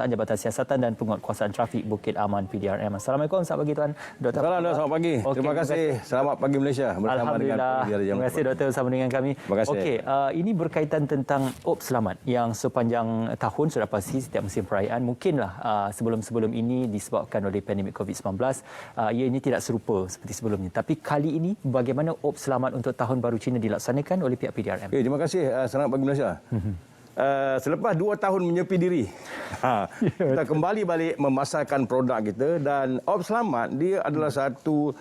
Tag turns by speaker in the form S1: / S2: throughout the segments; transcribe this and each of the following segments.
S1: Ketua Jabatan Siasatan dan Penguatkuasaan Trafik Bukit Aman PDRM. Assalamualaikum, selamat pagi Tuan Dr.
S2: Selamat pagi. Terima kasih. Selamat pagi Malaysia.
S1: Alhamdulillah. Terima kasih Doktor bersama dengan kami.
S2: Terima kasih.
S1: Okey, ini berkaitan tentang OP Selamat yang sepanjang tahun sudah pasti setiap musim perayaan. Mungkinlah sebelum-sebelum ini disebabkan oleh pandemik COVID-19, ianya tidak serupa seperti sebelumnya. Tapi kali ini bagaimana OP Selamat untuk Tahun Baru Cina dilaksanakan oleh pihak PDRM?
S2: Terima kasih. Selamat pagi Malaysia. Selepas 2 tahun menyepi diri, kita kembali balik memasarkan produk kita, dan OP Selamat dia adalah satu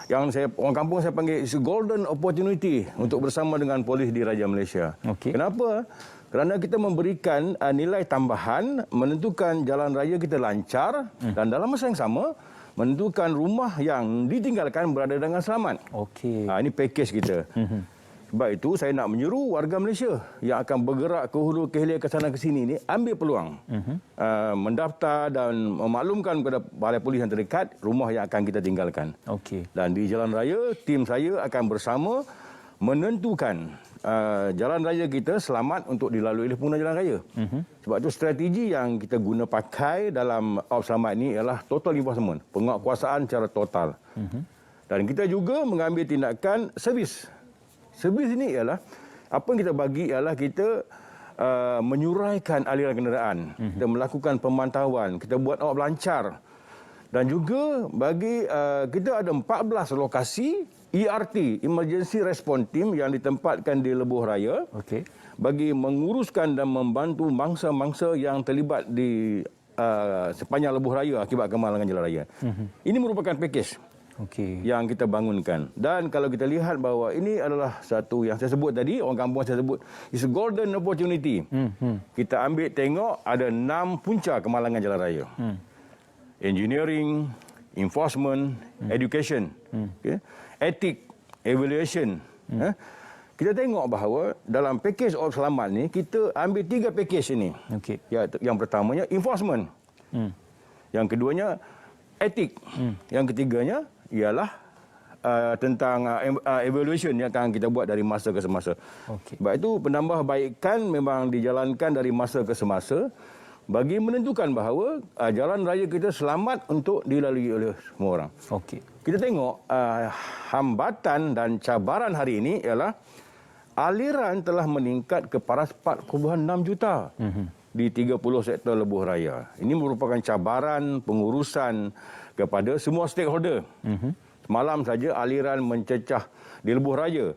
S2: yang orang kampung saya panggil is golden opportunity untuk bersama dengan polis di Raja Malaysia.
S1: Okay.
S2: Kenapa? Kerana kita memberikan nilai tambahan, menentukan jalan raya kita lancar dan dalam masa yang sama menentukan rumah yang ditinggalkan berada dengan selamat.
S1: Okey.
S2: Ini package kita. Sebab itu saya nak menyeru warga Malaysia yang akan bergerak ke hulu ke hilir ke sana ke sini ni ambil peluang. Mendaftar dan memaklumkan kepada balai polis yang terdekat rumah yang akan kita tinggalkan.
S1: Okey.
S2: Dan di jalan raya tim saya akan bersama menentukan jalan raya kita selamat untuk dilalui oleh pengguna jalan raya. Sebab itu strategi yang kita guna pakai dalam OP Selamat ini ialah total enforcement, penguatkuasaan secara total. Dan kita juga mengambil tindakan servis. Servis ini ialah apa yang kita bagi ialah kita menyuraikan aliran kenderaan. Kita melakukan pemantauan, kita buat awak lancar. Dan juga bagi kita ada 14 lokasi ERT, Emergency Response Team yang ditempatkan di Lebuh Raya.
S1: Okey.
S2: Bagi menguruskan dan membantu mangsa-mangsa yang terlibat di sepanjang Lebuh Raya akibat kemalangan jalan raya. Ini merupakan package.
S1: Okey.
S2: Yang kita bangunkan. Dan kalau kita lihat bahawa ini adalah satu yang saya sebut tadi, orang kampung saya sebut, is a golden opportunity. Kita ambil tengok ada 6 punca kemalangan jalan raya. Engineering, enforcement, education, etik, evaluation. Kita tengok bahawa dalam package OP Selamat ni, kita ambil 3 package ini.
S1: Okey.
S2: Yang pertamanya enforcement. Yang keduanya etik. Yang ketiganya ialah tentang evaluation yang akan kita buat dari masa ke semasa.
S1: Okey.
S2: Sebab itu penambahbaikan memang dijalankan dari masa ke semasa bagi menentukan bahawa jalan raya kita selamat untuk dilalui oleh semua orang.
S1: Okey.
S2: Kita tengok hambatan dan cabaran hari ini ialah aliran telah meningkat ke paras 4.6 juta. Di 30 sektor Lebuh Raya. Ini merupakan cabaran pengurusan kepada semua stakeholder. Semalam saja aliran mencecah di Lebuh Raya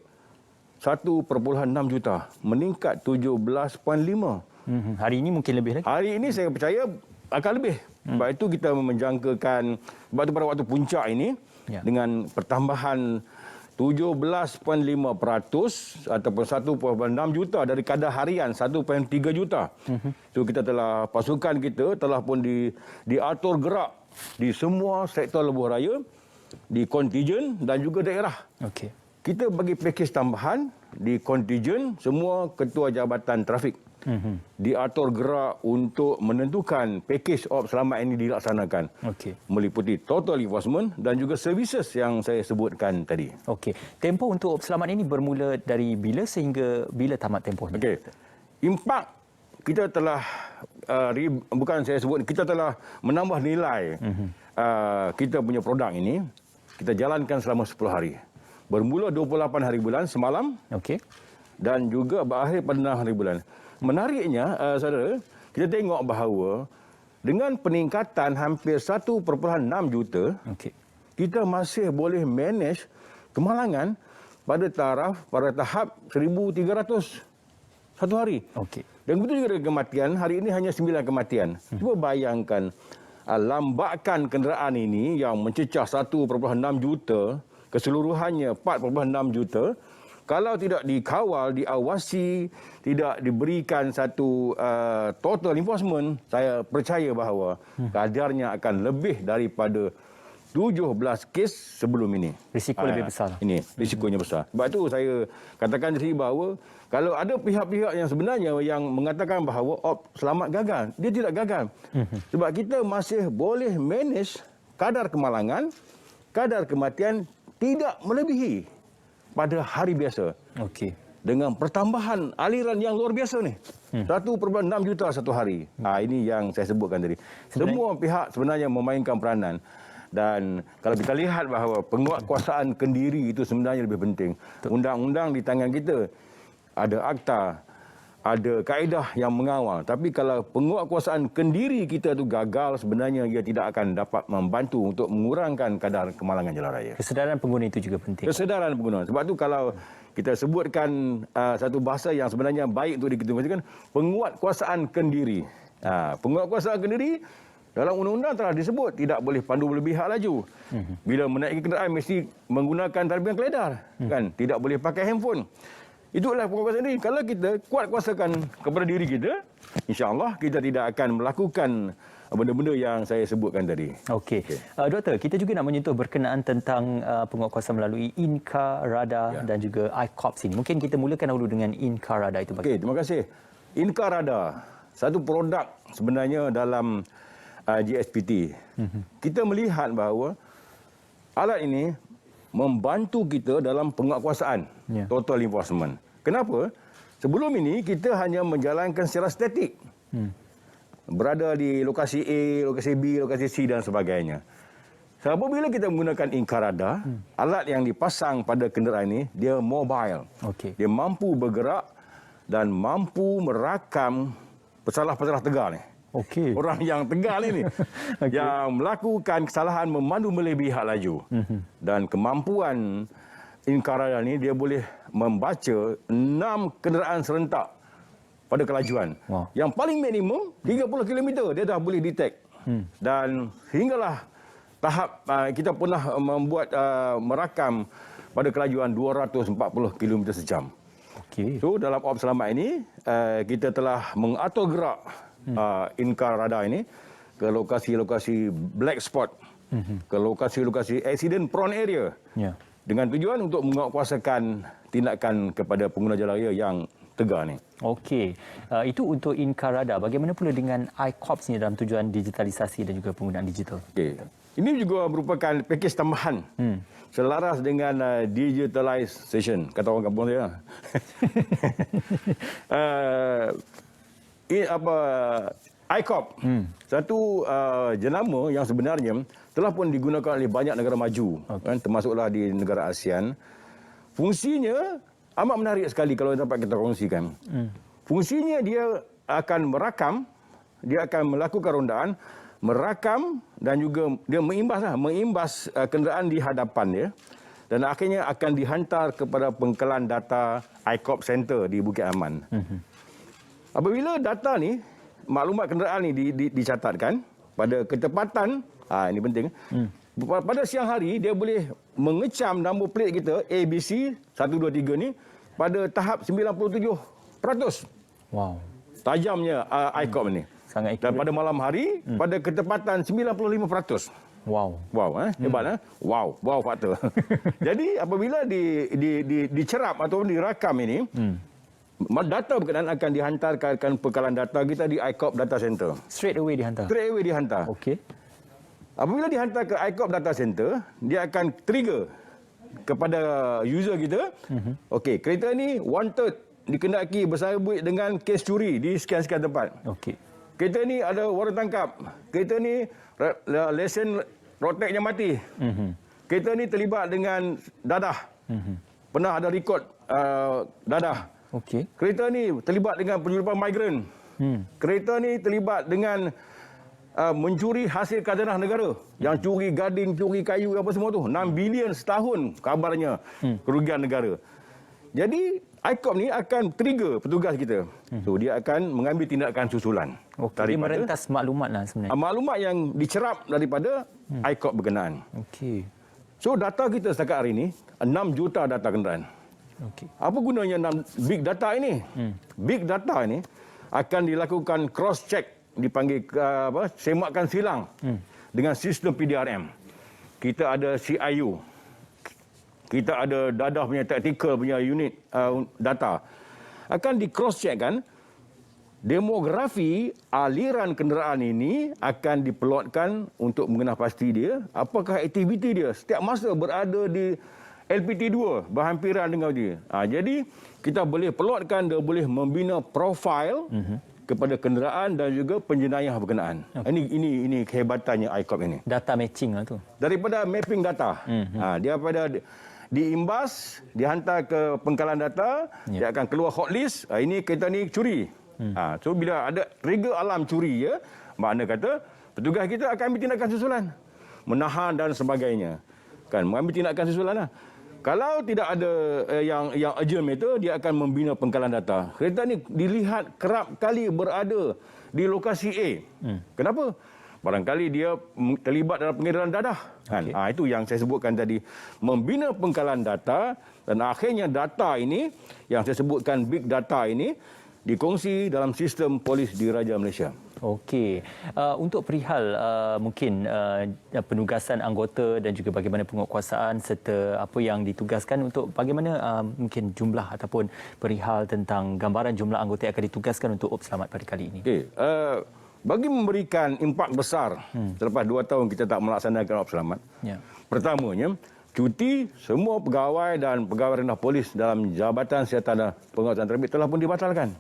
S2: 1.6 juta, meningkat 17.5.
S1: Hari ini mungkin lebih lagi?
S2: Hari ini saya percaya akan lebih. Sebab itu kita menjangkakan, sebab itu pada waktu puncak ini, dengan pertambahan 17.5% ataupun 1.6 juta dari kadar harian 1.3 juta. Itu kita telah, pasukan kita telah pun diatur gerak di semua sektor Lebuh Raya, di kontijen dan juga daerah.
S1: Okey.
S2: Kita bagi package tambahan di kontijen semua ketua jabatan trafik. Diatur gerak untuk menentukan package OP Selamat ini dilaksanakan.
S1: Okey.
S2: Meliputi total enforcement dan juga services yang saya sebutkan tadi.
S1: Okey. Tempoh untuk OP Selamat ini bermula dari bila sehingga bila tamat tempohnya?
S2: Okey. Impak kita telah bukan saya sebut, kita telah menambah nilai kita punya produk ini. Kita jalankan selama 10 hari. Bermula 28 hari bulan semalam.
S1: Okey.
S2: Dan juga berakhir pada 6 hari bulan. Menariknya, saudara, kita tengok bahawa dengan peningkatan hampir 1.6 juta, kita masih boleh manage kemalangan pada tahap 1,300 satu hari. Dan begitu juga dengan kematian, hari ini hanya 9 kematian. Cuba bayangkan, lambakan kenderaan ini yang mencecah 1.6 juta, keseluruhannya 4.6 juta, kalau tidak dikawal, diawasi, tidak diberikan satu total enforcement, saya percaya bahawa kadarnya akan lebih daripada 17 kes sebelum ini.
S1: Risiko lebih besar.
S2: Ini risikonya besar. Sebab itu saya katakan di sini bahawa kalau ada pihak-pihak yang sebenarnya yang mengatakan bahawa OP Selamat gagal, dia tidak gagal. Sebab kita masih boleh manage kadar kemalangan, kadar kematian tidak melebihi pada hari biasa. dengan pertambahan aliran yang luar biasa ni. 1.6 juta satu hari. Ini yang saya sebutkan tadi. Semua pihak sebenarnya memainkan peranan. Dan kalau kita lihat bahawa penguatkuasaan kendiri itu sebenarnya lebih penting. Undang-undang di tangan kita, ada akta, ada kaedah yang mengawal. Tapi kalau penguatkuasaan kendiri kita itu gagal, sebenarnya ia tidak akan dapat membantu untuk mengurangkan kadar kemalangan jalan raya.
S1: Kesedaran pengguna itu juga penting.
S2: Kesedaran pengguna. Sebab tu kalau kita sebutkan satu bahasa yang sebenarnya baik untuk diketahui, penguatkuasaan kendiri. Penguatkuasaan kendiri dalam undang-undang telah disebut tidak boleh pandu berlebihan laju. Bila menaiki kenderaan mesti menggunakan talian keledar, kan? Tidak boleh pakai handphone. Itulah penguatkuasaan diri. Kalau kita kuat kuasakan kepada diri kita, insya-Allah kita tidak akan melakukan benda-benda yang saya sebutkan tadi.
S1: Okey. Doktor, kita juga nak menyentuh berkenaan tentang penguatkuasaan melalui INCARADA dan juga ICOPS ini. Mungkin kita mulakan dahulu dengan INCARADA itu.
S2: Okey, terima kasih. INCARADA, satu produk sebenarnya dalam GSPT. Kita melihat bahawa alat ini membantu kita dalam penguatkuasaan total enforcement. Kenapa? Sebelum ini kita hanya menjalankan secara statik. Berada di lokasi A, lokasi B, lokasi C dan sebagainya. Apabila kita menggunakan INCARADA, alat yang dipasang pada kenderaan ini, dia mobile. Dia mampu bergerak dan mampu merakam pesalah-pesalah tegar ni. Orang yang tegar ini yang melakukan kesalahan memandu melebihi had laju. Dan kemampuan INCARADA ni dia boleh membaca 6 kenderaan serentak pada kelajuan. Yang paling minimum 30 km dia dah boleh detect. Dan sehinggalah tahap kita pernah membuat merakam pada kelajuan 240 km sejam. So dalam ops selamat ini kita telah mengatur gerak INCARADA ini ke lokasi-lokasi black spot, ke lokasi-lokasi accident prone area, dengan tujuan untuk menguatkuasakan tindakan kepada pengguna jalan raya yang tegar ni.
S1: Itu untuk INCARADA. Bagaimana pula dengan ICOPS ni dalam tujuan digitalisasi dan juga penggunaan digital?
S2: Ini juga merupakan pakej tambahan selaras dengan digitalization, kata orang kampung saya. ICOP, satu jenama yang sebenarnya telah pun digunakan oleh banyak negara maju, kan, termasuklah di negara ASEAN. Fungsinya amat menarik sekali kalau dapat kita kongsikan. Fungsinya dia akan merakam, dia akan melakukan rondaan, merakam dan juga dia mengimbas kenderaan di hadapan dia, dan akhirnya akan dihantar kepada pengekalan data ICOP Center di Bukit Aman. Apabila data ni, maklumat kenderaan ni dicatatkan pada ketepatan, ini penting. Pada siang hari dia boleh mengecam nombor plate kita ABC 123 ni pada tahap 97%. Tajamnya ICOP ni. Dan pada malam hari pada ketepatan 95%. Hebat Wow faktor. Jadi apabila dicerap atau dirakam ini, data berkenaan akan dihantarkan pengekalan data kita di ICOP Data Center.
S1: Straight away dihantar?
S2: Straight away dihantar. Apabila dihantar ke ICOP Data Center, dia akan trigger kepada user kita. Kereta ni wanted dikendaki bersarabut dengan kes curi di sekian-sekian tempat. Kereta ni ada warrant tangkap. Kereta ni lesen road taxnya mati. Kereta ni terlibat dengan dadah. Pernah ada rekod dadah. Kereta ni terlibat dengan penyelundupan migran. Kereta ni terlibat dengan mencuri hasil khazanah negara. Yang curi gading, curi kayu, apa semua tu. 6 bilion setahun kabarnya kerugian negara. Jadi ICOP ni akan trigger petugas kita. So dia akan mengambil tindakan susulan.
S1: Dia merentas maklumat lah sebenarnya.
S2: Maklumat yang dicerap daripada ICOP berkenaan. So data kita setakat hari ini 6 juta data kenderaan. Apa gunanya big data ini? Big data ini akan dilakukan cross check, dipanggil semakan silang dengan sistem PDRM. Kita ada CIU. Kita ada dadah punya tactical punya unit data. Akan di cross check kan, demografi aliran kenderaan ini akan dipelotkan untuk mengenal pasti dia, apakah aktiviti dia setiap masa berada di LPT2 berhampiran dengan dia. Jadi kita boleh pelotkan, dia boleh membina profil kepada kenderaan dan juga penjenayah berkenaan. Ini kehebatannya ICOP ini.
S1: Data matching lah tu.
S2: Daripada mapping data. Dia pada diimbas, dihantar ke pengkalan data, dia akan keluar hotlist. Ini kereta ni curi. So bila ada trigger alam curi, ya, makna kata petugas kita akan ambil tindakan susulan, menahan dan sebagainya. Kan, mengambil tindakan susulan lah. Kalau tidak ada yang urgent matter, dia akan membina pengkalan data. Kereta ni dilihat kerap kali berada di lokasi A. Kenapa? Barangkali dia terlibat dalam pengedaran dadah. Kan? Itu yang saya sebutkan tadi. Membina pengkalan data dan akhirnya data ini, yang saya sebutkan big data ini, dikongsi dalam sistem polis di Raja Malaysia.
S1: Okey. Untuk perihal mungkin penugasan anggota dan juga bagaimana penguatkuasaan serta apa yang ditugaskan untuk bagaimana mungkin jumlah ataupun perihal tentang gambaran jumlah anggota yang akan ditugaskan untuk Op Selamat pada kali ini.
S2: Okey. Bagi memberikan impak besar selepas 2 tahun kita tak melaksanakan Op Selamat. Ya. Pertamanya, cuti semua pegawai dan pegawai rendah polis dalam Jabatan Siasatan Penguasaan Terbit telah pun dibatalkan.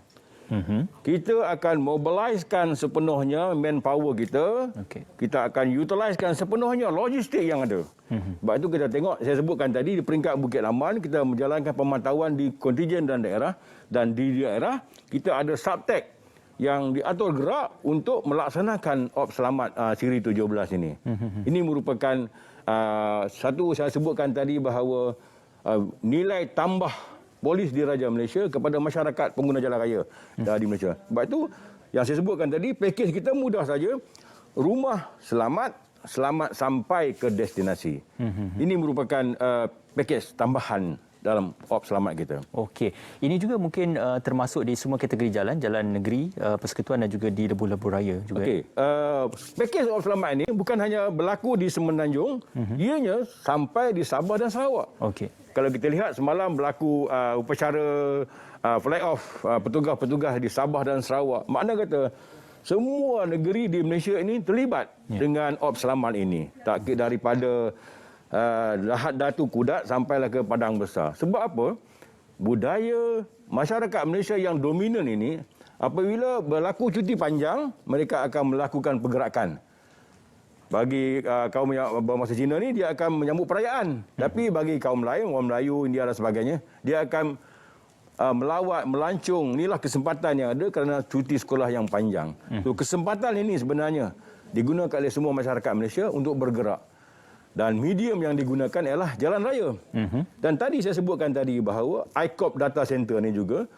S2: Kita akan mobiliskan sepenuhnya manpower kita. Kita akan utiliskan sepenuhnya logistik yang ada. Sebab itu kita tengok, saya sebutkan tadi, di peringkat Bukit Aman, kita menjalankan pemantauan di kontijen dan daerah. Dan di daerah, kita ada subtek yang diatur gerak untuk melaksanakan Op Selamat Siri 17 ini. Ini merupakan satu saya sebutkan tadi bahawa nilai tambah polis di Raja Malaysia kepada masyarakat pengguna jalan raya di Malaysia. Sebab itu yang saya sebutkan tadi, pakej kita mudah saja. Rumah selamat, selamat sampai ke destinasi. Ini merupakan pakej tambahan dalam Op Selamat kita. Okey.
S1: Ini juga mungkin termasuk di semua kategori jalan, jalan negeri, persekutuan dan juga di lebuh-lebuh raya juga.
S2: Okey. Pakej Op Selamat ini bukan hanya berlaku di Semenanjung, ianya sampai di Sabah dan Sarawak.
S1: Okey.
S2: Kalau kita lihat semalam berlaku upacara flag off petugas-petugas di Sabah dan Sarawak. Makna kata semua negeri di Malaysia ini terlibat dengan Op Selamat ini. Tak kira daripada Lahad Datu Kudat sampailah ke Padang Besar. Sebab apa? Budaya masyarakat Malaysia yang dominan ini, apabila berlaku cuti panjang, mereka akan melakukan pergerakan. Bagi kaum yang bermasa Cina ni, dia akan menyambut perayaan. Tapi bagi kaum lain, orang Melayu, India dan sebagainya, dia akan melawat, melancung. Inilah kesempatan yang ada kerana cuti sekolah yang panjang. So, kesempatan ini sebenarnya digunakan oleh semua masyarakat Malaysia untuk bergerak. Dan medium yang digunakan ialah jalan raya. Dan tadi saya sebutkan tadi bahawa ICOP Data Center ni juga,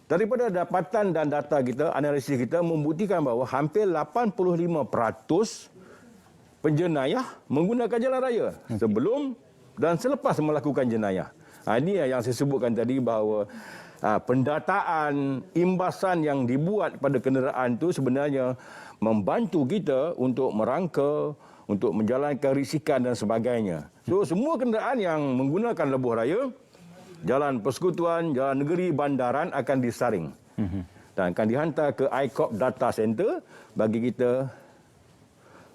S2: daripada dapatan dan data kita, analisis kita membuktikan bahawa hampir 85% penjenayah menggunakan jalan raya sebelum dan selepas melakukan jenayah. Ini yang saya sebutkan tadi bahawa pendataan imbasan yang dibuat pada kenderaan itu sebenarnya membantu kita untuk merangka, untuk menjalankan risikan dan sebagainya. So semua kenderaan yang menggunakan lebuh raya, jalan persekutuan, jalan negeri, bandaran akan disaring dan akan dihantar ke ICOP Data Center bagi kita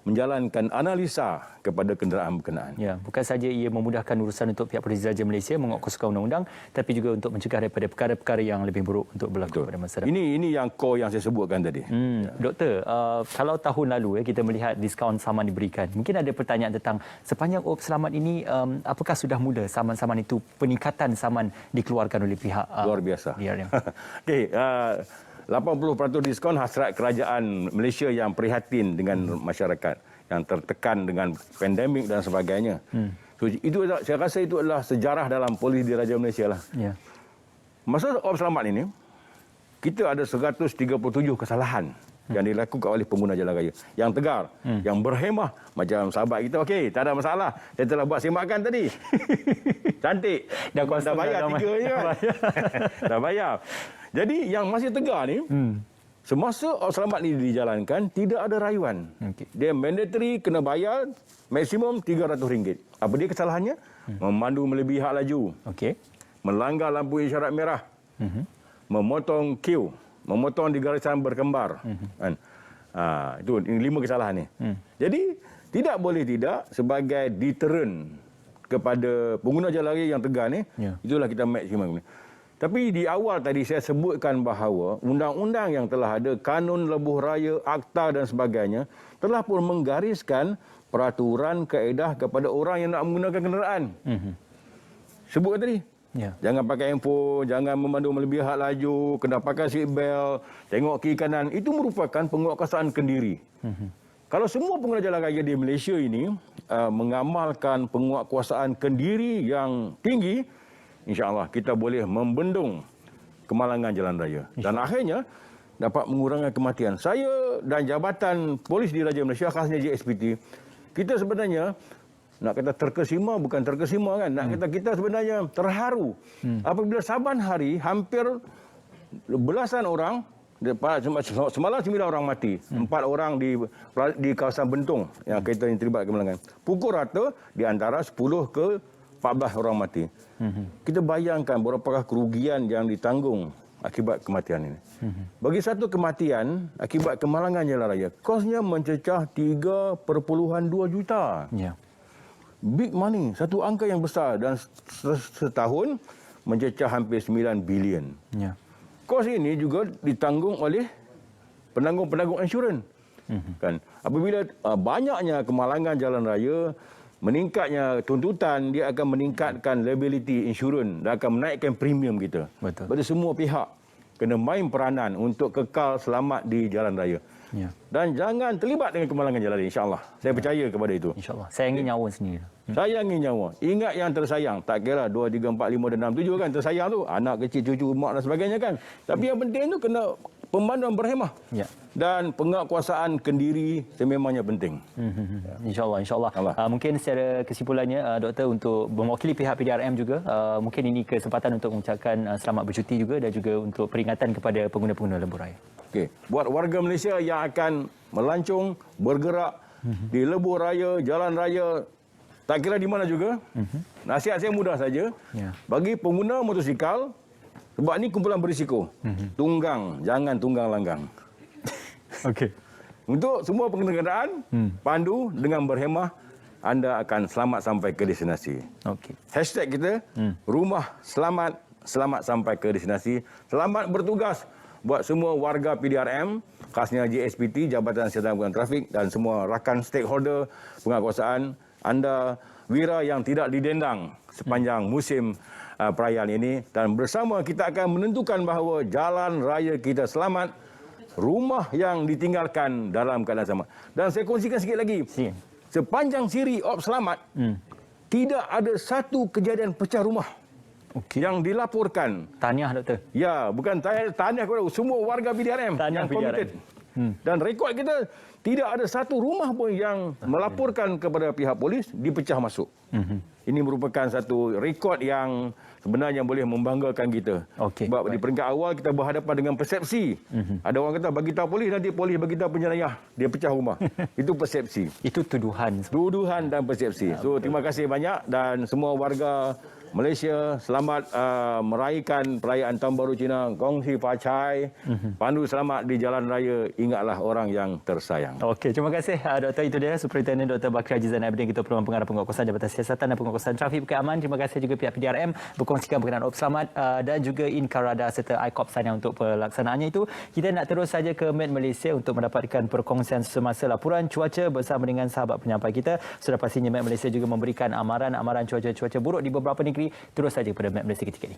S2: menjalankan analisa kepada kenderaan berkenaan.
S1: Ya, bukan saja ia memudahkan urusan untuk pihak Polis Raja Malaysia menguatkuaskan undang-undang, tapi juga untuk mencegah daripada perkara-perkara yang lebih buruk untuk berlaku pada masa depan.
S2: Ini yang core yang saya sebutkan tadi.
S1: Doktor, kalau tahun lalu kita melihat diskaun saman diberikan, mungkin ada pertanyaan tentang sepanjang Op Selamat ini, apakah sudah mula saman-saman itu, peningkatan saman dikeluarkan oleh pihak
S2: luar biasa.
S1: DRM?
S2: Okey, 80% diskaun hasrat kerajaan Malaysia yang prihatin dengan masyarakat yang tertekan dengan pandemik dan sebagainya. So, itu saya rasa itu adalah sejarah dalam polis di Raja Malaysia lah.
S1: Ya.
S2: Masa Op Selamat ini, kita ada 137 kesalahan yang dilakukan oleh pengguna jalan raya. Yang tegar, yang berhemah. Macam sahabat kita, okey, tak ada masalah. Saya telah buat semakan tadi. Cantik. Dah bayar 3 je kan? Dah bayar. Jadi yang masih tegar ni, semasa Op Selamat ni dijalankan, tidak ada rayuan. Dia mandatory kena bayar maksimum RM300. Apa dia kesalahannya? Memandu melebihi had laju. Melanggar lampu isyarat merah. Memotong queue. Memotong di garisan berkembar. Kan? Itu 5 kesalahan ni. Jadi tidak boleh tidak sebagai deterrent kepada pengguna jalan raya yang tegar ni, itulah kita maksimum. Tapi di awal tadi saya sebutkan bahawa undang-undang yang telah ada, kanun lebuh raya, akta dan sebagainya, telah pun menggariskan peraturan kaedah kepada orang yang nak menggunakan kenderaan. Sebutkan tadi. Jangan pakai handphone, jangan memandu melebihi had laju, kena pakai seat belt, tengok kiri kanan. Itu merupakan penguatkuasaan kendiri. Kalau semua pengguna jalan raya di Malaysia ini mengamalkan penguatkuasaan kendiri yang tinggi, insya-Allah kita boleh membendung kemalangan jalan raya. Dan akhirnya dapat mengurangkan kematian. Saya dan Jabatan Polis Diraja Malaysia, khasnya JSPT, kita sebenarnya nak kata terkesima, bukan terkesima kan. Nak kata kita sebenarnya terharu. Apabila saban hari hampir belasan orang, semalam 9 orang mati. 4 orang di kawasan Bentong yang kita yang terlibat kemalangan. Pukul rata di antara 10 ke 14 orang mati. Kita bayangkan berapakah kerugian yang ditanggung akibat kematian ini. Bagi satu kematian akibat kemalangan jalan raya, kosnya mencecah 3.2 juta. Big money, satu angka yang besar, dan setahun mencecah hampir 9 bilion. Kos ini juga ditanggung oleh penanggung-penanggung insurans. Kan? Apabila banyaknya kemalangan jalan raya, meningkatnya tuntutan, dia akan meningkatkan liability insurans dan akan menaikkan premium kita. Pada semua pihak kena main peranan untuk kekal selamat di jalan raya. Dan jangan terlibat dengan kemalangan jalan raya, insya-Allah. Saya percaya kepada itu.
S1: InsyaAllah. Sayangi nyawa sendiri.
S2: Sayangi nyawa. Ingat yang tersayang. Tak kira 2, 3, 4, 5 dan 6, 7 kan tersayang tu. Anak kecil, cucu, mak dan sebagainya kan. Tapi yang penting tu kena pemanduan berhemah. Dan penguatkuasaan kendiri sememangnya penting.
S1: InsyaAllah, insyaAllah. Mungkin secara kesimpulannya, Doktor, untuk mewakili pihak PDRM juga, mungkin ini kesempatan untuk mengucapkan selamat bercuti juga dan juga untuk peringatan kepada pengguna-pengguna lebuh raya.
S2: Okey, buat warga Malaysia yang akan melancong, bergerak di lebuh raya, jalan raya, tak kira di mana juga, nasihat saya mudah saja. Bagi pengguna motosikal, sebab ini kumpulan berisiko, tunggang, jangan tunggang langgang.
S1: Okey.
S2: Untuk semua pengguna kenderaan, pandu dengan berhemah, anda akan selamat sampai ke destinasi. Hashtag kita, rumah selamat, selamat sampai ke destinasi. Selamat bertugas buat semua warga PDRM, khasnya JSPT, Jabatan Siasatan Pengurusan Trafik, dan semua rakan stakeholder penguatkuasaan. Anda wira yang tidak didendang sepanjang musim perayaan ini, dan bersama kita akan menentukan bahawa jalan raya kita selamat, rumah yang ditinggalkan dalam keadaan selamat. Dan saya kongsikan sikit lagi. Sepanjang siri op selamat, tidak ada satu kejadian pecah rumah yang dilaporkan.
S1: Tahniah, Doktor.
S2: Ya, bukan tahniah kepada semua warga PDRM yang komited. Dan rekod kita, tidak ada satu rumah pun yang melaporkan kepada pihak polis dipecah masuk. Ini merupakan satu rekod yang sebenarnya boleh membanggakan kita. Sebab di peringkat awal kita berhadapan dengan persepsi. Ada orang kata bagi tahu polis, nanti polis bagi tahu penjenayah, dia pecah rumah. Itu persepsi.
S1: Itu tuduhan.
S2: Tuduhan dan persepsi. So terima kasih banyak, dan semua warga Malaysia selamat meraihkan perayaan Tahun Baru Cina. Gongsi Facai. Pandu selamat di jalan raya. Ingatlah orang yang tersayang.
S1: Okey, terima kasih Doktor. Itu dia Superintendent Dr. Bakri Hajizan Abidin, Ketua Perumahan Pengarah Penguatkuasaan Jabatan Siasatan dan Penguatkuasaan Trafik Bukit Aman. Terima kasih juga pihak PDRM berkongsikan berkenaan op selamat dan juga Inkarada serta ICOP Sanyang untuk pelaksanaannya itu. Kita nak terus saja ke Met Malaysia untuk mendapatkan perkongsian semasa laporan cuaca bersama dengan sahabat penyampai kita. Sudah pastinya Met Malaysia juga memberikan amaran-amaran cuaca buruk di beberapa negeri. Terus saja kepada Met Malaysia ketika ini.